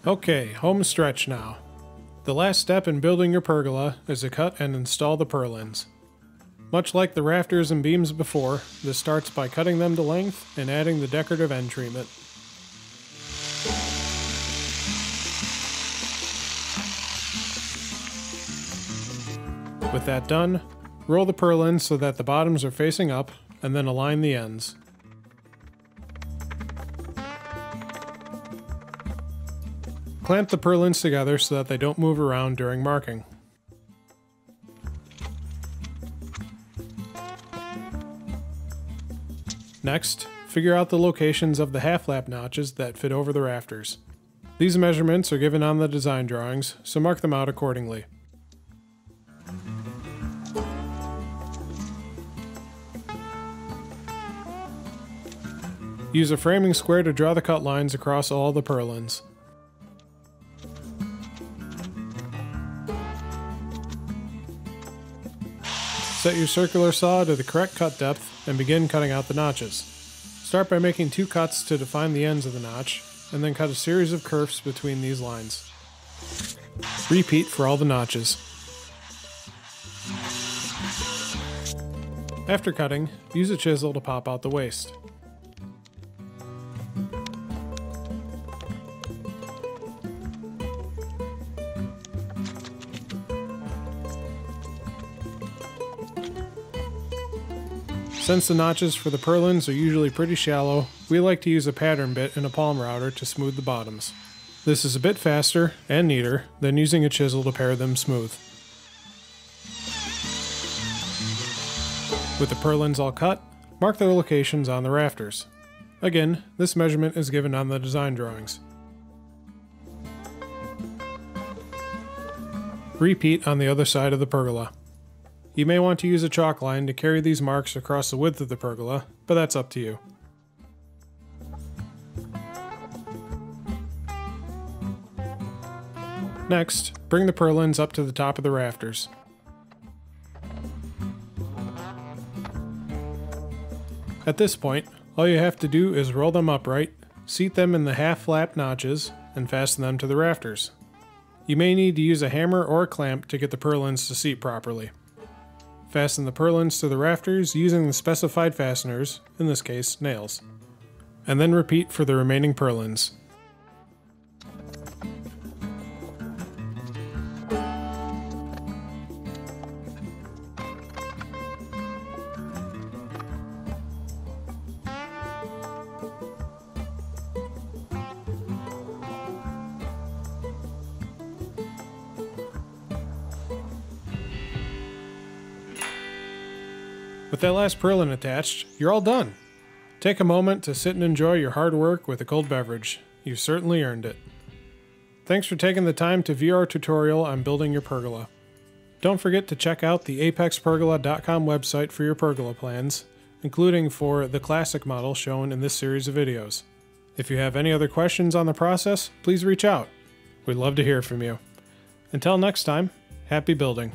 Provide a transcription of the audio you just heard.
Okay, home stretch now. The last step in building your pergola is to cut and install the purlins. Much like the rafters and beams before, this starts by cutting them to length and adding the decorative end treatment. With that done, roll the purlins so that the bottoms are facing up, and then align the ends. Clamp the purlins together so that they don't move around during marking. Next, figure out the locations of the half-lap notches that fit over the rafters. These measurements are given on the design drawings, so mark them out accordingly. Use a framing square to draw the cut lines across all the purlins. Set your circular saw to the correct cut depth and begin cutting out the notches. Start by making 2 cuts to define the ends of the notch, and then cut a series of curves between these lines. Repeat for all the notches. After cutting, use a chisel to pop out the waste. Since the notches for the purlins are usually pretty shallow, we like to use a pattern bit and a palm router to smooth the bottoms. This is a bit faster and neater than using a chisel to pare them smooth. With the purlins all cut, mark their locations on the rafters. Again, this measurement is given on the design drawings. Repeat on the other side of the pergola. You may want to use a chalk line to carry these marks across the width of the pergola, but that's up to you. Next, bring the purlins up to the top of the rafters. At this point, all you have to do is roll them upright, seat them in the half-lap notches, and fasten them to the rafters. You may need to use a hammer or a clamp to get the purlins to seat properly. Fasten the purlins to the rafters using the specified fasteners, in this case, nails. And then repeat for the remaining purlins. With that last purlin attached, you're all done. Take a moment to sit and enjoy your hard work with a cold beverage. You've certainly earned it. Thanks for taking the time to view our tutorial on building your pergola. Don't forget to check out the apexpergola.com website for your pergola plans, including for the classic model shown in this series of videos. If you have any other questions on the process, please reach out. We'd love to hear from you. Until next time, happy building.